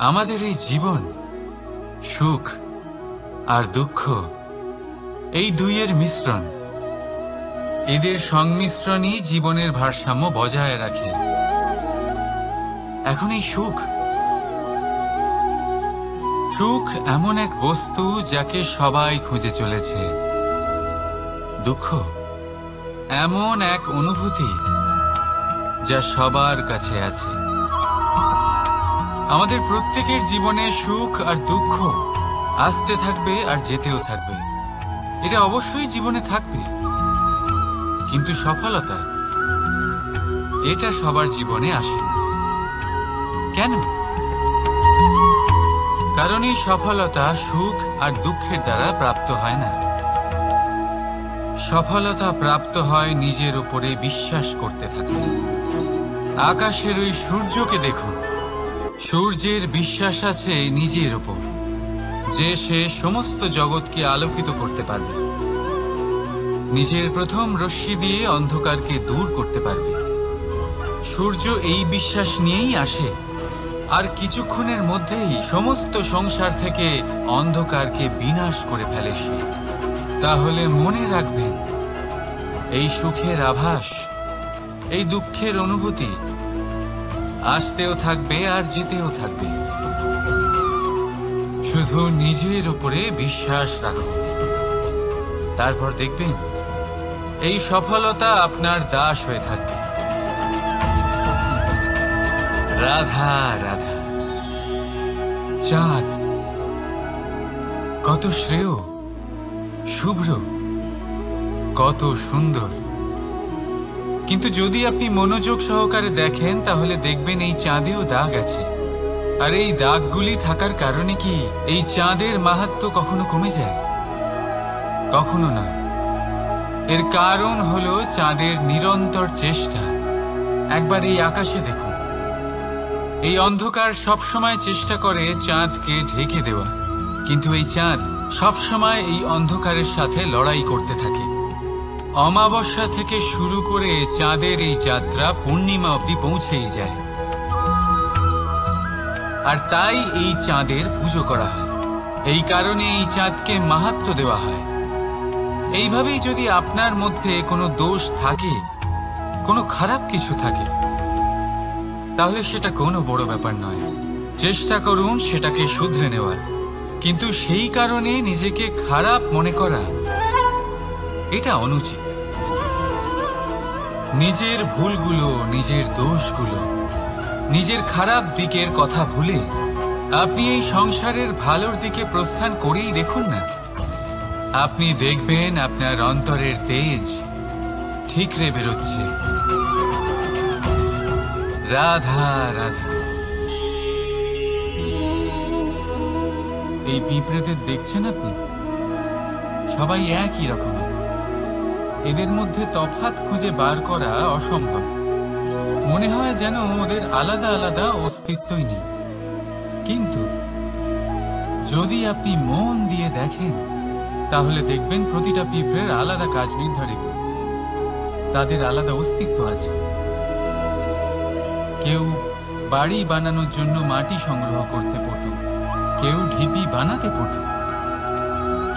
আমাদের এই জীবন সুখ আর দুঃখ, এই দুইয়ের মিশ্রণ। এদের সংমিশ্রণই জীবনের ভারসাম্য বজায় রাখে। এখন এই সুখ এমন এক বস্তু যাকে সবাই খুঁজে চলেছে। দুঃখ এমন এক অনুভূতি যা সবার কাছে আছে। আমাদের প্রত্যেকের জীবনে সুখ আর দুঃখ আসতে থাকবে আর যেতেও থাকবে। এটা অবশ্যই জীবনে থাকবে, কিন্তু সফলতা এটা সবার জীবনে আসে না। কেন? কারণ এই সফলতা সুখ আর দুঃখের দ্বারা প্রাপ্ত হয় না। সফলতা প্রাপ্ত হয় নিজের উপরে বিশ্বাস করতে থাকলে। আকাশের ওই সূর্যকে দেখুন, সূর্যের বিশ্বাস আছে নিজের উপর যে সে সমস্ত জগৎকে আলোকিত করতে পারবে। নিজের প্রথম রশ্মি দিয়ে অন্ধকারকে দূর করতে পারবে। সূর্য এই বিশ্বাস নিয়েই আসে, আর কিছুক্ষণের মধ্যেই সমস্ত সংসার থেকে অন্ধকারকে বিনাশ করে ফেলে সে। তাহলে মনে রাখবেন, এই সুখের আভাস, এই দুঃখের অনুভূতি আসতেও থাকবে আর যেতেও থাকবে। শুধু নিজের উপরে বিশ্বাস রাখুন, তারপর দেখবেন এই সফলতা আপনার দাস হয়ে থাকবে। রাধা রাধা। চাঁদ কত শ্রেয়, শুভ্র, কত সুন্দর। কিন্তু যদি আপনি মনোযোগ সহকারে দেখেন তাহলে দেখবেন এই চাঁদেও দাগ আছে। আর এই দাগগুলি থাকার কারণে কি এই চাঁদের মাহাত্ম্য কখনো কমে যায়? কখনো নয়। এর কারণ হলো চাঁদের নিরন্তর চেষ্টা। একবার এই আকাশে দেখুন, এই অন্ধকার সবসময় চেষ্টা করে চাঁদকে ঢেকে দেওয়া, কিন্তু এই চাঁদ সবসময় এই অন্ধকারের সাথে লড়াই করতে থাকে। অমাবস্যা থেকে শুরু করে চাঁদের এই যাত্রা পূর্ণিমা অবধি পৌঁছেই যায়। আর তাই এই চাঁদের পুজো করা হয়। এই কারণে এই চাঁদকে মাহাত্ম্য দেওয়া হয়। এইভাবেই যদি আপনার মধ্যে কোনো দোষ থাকে, কোনো খারাপ কিছু থাকে, তাহলে সেটা কোনো বড় ব্যাপার নয়। চেষ্টা করুন সেটাকে শুধরে নেওয়ার, কিন্তু সেই কারণে নিজেকে খারাপ মনে করা এটা অনুচিত। নিজের ভুলগুলো, নিজের দোষগুলো, নিজের খারাপ দিকের কথা ভুলে আপনি এই সংসারের ভালোর দিকে প্রস্থান করেই দেখুন না। আপনি দেখবেন আপনার অন্তরের তেজ ঠিকরে বেরোচ্ছে। রাধা রাধা। এই পিঁপড়েদের দেখছেন আপনি? সবাই একই রকমের। এদের মধ্যে তফাৎ খুঁজে বার করা অসম্ভব। মনে হয় যেন ওদের আলাদা আলাদা অস্তিত্বই নেই। কিন্তু যদি আপনি মন দিয়ে দেখেন তাহলে দেখবেন প্রতিটা পিঁপড়ের আলাদা কাজ নির্ধারিত। তাদের আলাদা অস্তিত্ব আছে। কেউ বাড়ি বানানোর জন্য মাটি সংগ্রহ করতে পটু, কেউ ঢিপি বানাতে পটু,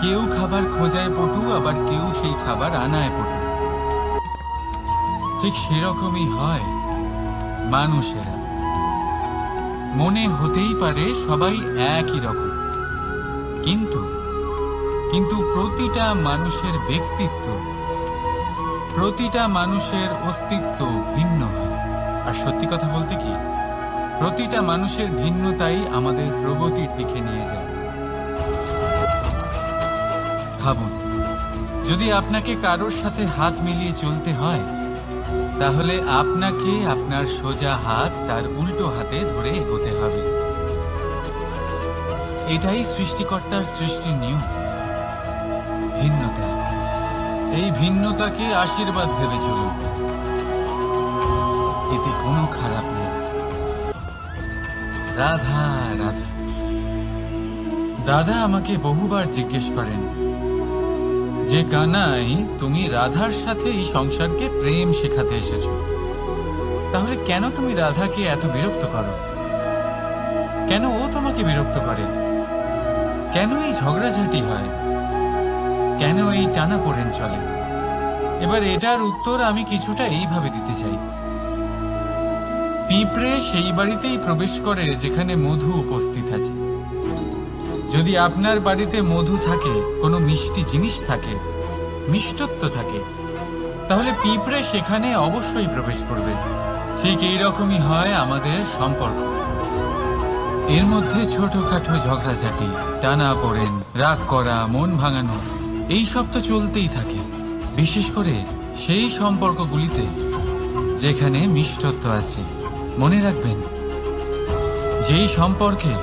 কেউ খাবার খোঁজায় পটু, আবার কেউ সেই খাবার আনায় পটু। ঠিক সেরকমই হয় মানুষেরা। মনে হতেই পারে সবাই একই রকম, কিন্তু প্রতিটা মানুষের ব্যক্তিত্ব, প্রতিটা মানুষের অস্তিত্ব ভিন্ন হয়। আর সত্যি কথা বলতে কি, প্রতিটা মানুষের ভিন্নতাই আমাদের প্রগতির দিকে নিয়ে যায়। ভাবুন, যদি আপনাকে কারোর সাথে হাত মিলিয়ে চলতে হয়, তাহলে আপনাকে আপনার সোজা হাত তার উল্টো হাতে ধরে এগোতে হবে। এটাই সৃষ্টিকর্তার সৃষ্টির নিয়ম। ভিন্নতা, এই ভিন্নতাকে আশীর্বাদ ভেবে চলুন। এতে কোনো খারাপ নেই। রাধা রাধা। দাদা আমাকে বহুবার জিজ্ঞেস করেন যে কানাই, তুমি রাধার সাথে এই সংসারকে প্রেম শেখাতে এসেছো, তাহলে কেন তুমি রাধাকে এত বিরক্ত করো? কেন ও তোমাকে বিরক্ত করে? কেন এই ঝগড়াঝাটি হয়? কেন এই টানাপোড়েন চলে? এবার এটার উত্তর আমি কিছুটা এইভাবে দিতে চাই। পিঁপড়ে সেই বাড়িতেই প্রবেশ করে যেখানে মধু উপস্থিত আছে। যদি আপনার বাড়িতে মধু থাকে, কোনো মিষ্টি জিনিস থাকে, মিষ্টত্ব থাকে, তাহলে পিঁপড়ে সেখানে অবশ্যই প্রবেশ করবে। ঠিক এইরকমই হয় আমাদের সম্পর্ক। এর মধ্যে ছোটখাটো ঝগড়াঝাটি, টানাপোড়েন, রাগ করা, মন ভাঙানো, এই সব তো চলতেই থাকে। বিশেষ করে সেই সম্পর্কগুলিতে যেখানে মিষ্টত্ব আছে। মনে রাখবেন, যেই সম্পর্কে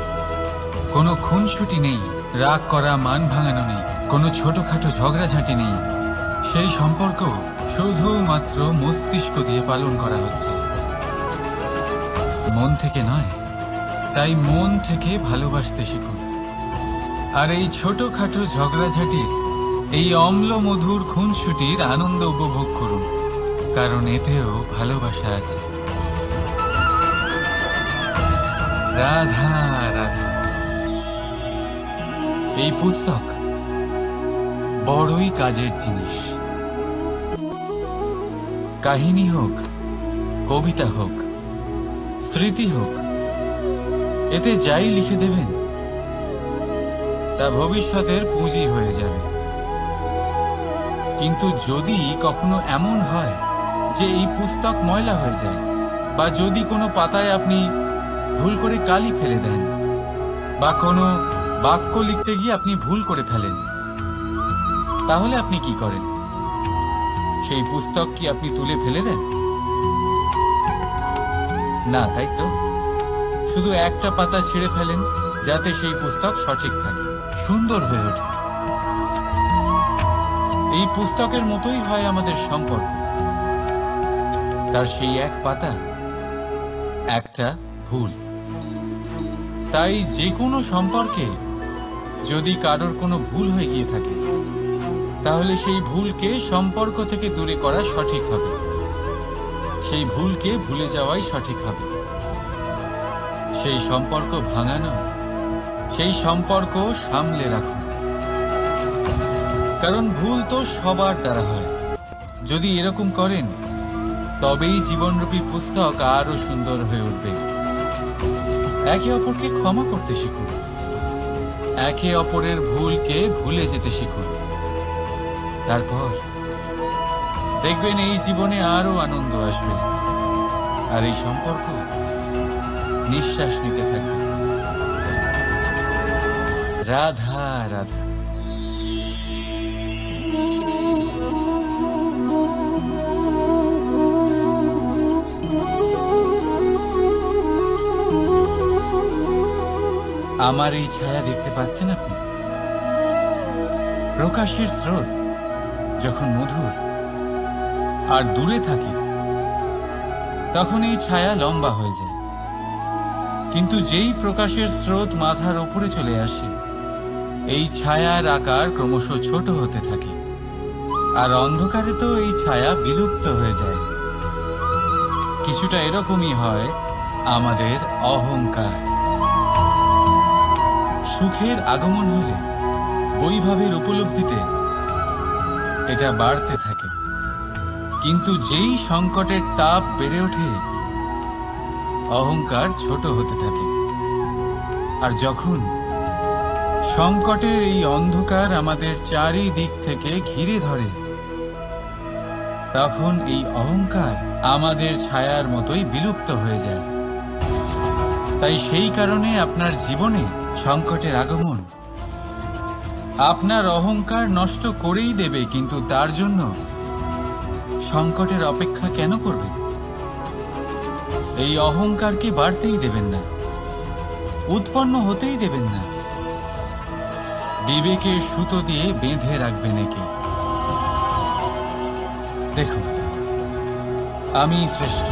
কোনো খুনসুটি নেই, রাগ করা, মান ভাঙানো নেই, কোনো ছোটখাটো ঝগড়াঝাটি নেই, সেই সম্পর্ক শুধুমাত্র মস্তিষ্ক দিয়ে পালন করা হচ্ছে, মন থেকে নয়। তাই মন থেকে ভালোবাসতে শিখুন। আর এই ছোটখাটো ঝগড়াঝাটির, এই অম্ল মধুর খুনসুটির আনন্দ উপভোগ করুন, কারণ এতেও ভালোবাসা আছে। রাধা রাধা। এই পুস্তক বড়ই কাজের জিনিস। কাহিনী হোক, কবিতা হোক, স্মৃতি হোক, এতে যাই লিখে দেবেন তা ভবিষ্যতের পুঁজি হয়ে যাবে। কিন্তু যদি কখনো এমন হয় যে এই পুস্তক ময়লা হয়ে যায়, বা যদি কোনো পাতায় আপনি ভুল করে কালি ফেলে দেন, বা কোনো বাক্য লিখতে গিয়ে আপনি ভুল করে ফেলেন, তাহলে আপনি কি করেন? সেই পুস্তক কি আপনি তুলে ফেলে দেন? না, তাই তো। শুধু একটা পাতা ছিঁড়ে ফেলেন, যাতে সেই পুস্তক সঠিক থাকে, সুন্দর হয়ে ওঠে। এই পুস্তকের মতোই হয় আমাদের সম্পর্ক। তার সেই এক পাতা, একটা ভুল। তাই যে কোনো সম্পর্কে যদি কারোর কোনো ভুল হয়ে গিয়ে থাকে, তাহলে সেই ভুলকে সম্পর্ক থেকে দূরে করা সঠিক হবে। সেই ভুলকে ভুলে যাওয়াই সঠিক হবে। সেই সম্পর্ক ভাঙা নয়, সেই সম্পর্ক সামলে রাখুন। কারণ ভুল তো সবার দ্বারা হয়। যদি এরকম করেন, তবেই জীবনরূপী পুস্তক আরো সুন্দর হয়ে উঠবে। একে অপরকে ক্ষমা করতে শিখুন। একে অপরের ভুলকে ভুলে যেতে শিখুন। তারপর দেখবেন এই জীবনে আরো আনন্দ আসবে, আর এই সম্পর্ক নিঃশ্বাস নিতে থাকবে। রাধা রাধা। আমার এই ছায়া দেখতে পাচ্ছেন আপনি? প্রকাশের স্রোত যখন মধুর আর দূরে থাকে, তখন এই ছায়া লম্বা হয়ে যায়। কিন্তু যেই প্রকাশের স্রোত মাথার ওপরে চলে আসে, এই ছায়ার আকার ক্রমশ ছোট হতে থাকে। আর অন্ধকারে তো এই ছায়া বিলুপ্ত হয়ে যায়। কিছুটা এরকমই হয় আমাদের অহংকার। সুখের আগমন হলে, বৈভবের উপলব্ধিতে এটা বাড়তে থাকে। কিন্তু যেই সংকটের তাপ বেড়ে ওঠে, অহংকার ছোট হতে থাকে। আর যখন সংকটের এই অন্ধকার আমাদের চারিদিক থেকে ঘিরে ধরে, তখন এই অহংকার আমাদের ছায়ার মতোই বিলুপ্ত হয়ে যায়। তাই সেই কারণে আপনার জীবনে সংকটের আগমন আপনার অহংকার নষ্ট করেই দেবে, কিন্তু তার জন্য সংকটের অপেক্ষা কেন করবে? এই অহংকারকে বাড়তেই দেবেন না, উৎপন্ন হতেই দেবেন না। বিবেকের সুতো দিয়ে বেঁধে রাখবেন একে। দেখুন, আমি শ্রেষ্ঠ,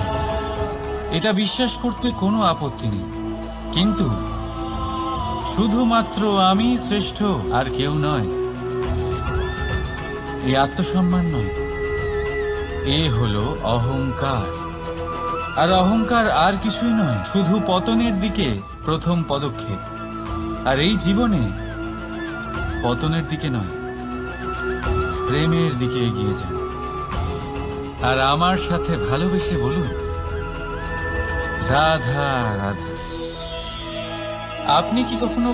এটা বিশ্বাস করতে কোনো আপত্তি নেই। কিন্তু শুধুমাত্র আমি শ্রেষ্ঠ, আর কেউ নয়, এই আত্মসম্মান নয়, এ হলো অহংকার। আর অহংকার আর কিছুই নয়, শুধু পতনের দিকে প্রথম পদক্ষেপ। আর এই জীবনে পতনের দিকে নয়, প্রেমের দিকে এগিয়ে যান। আর আমার সাথে ভালোবেসে বলুন, রাধা রাধা। আপনি কি কখনো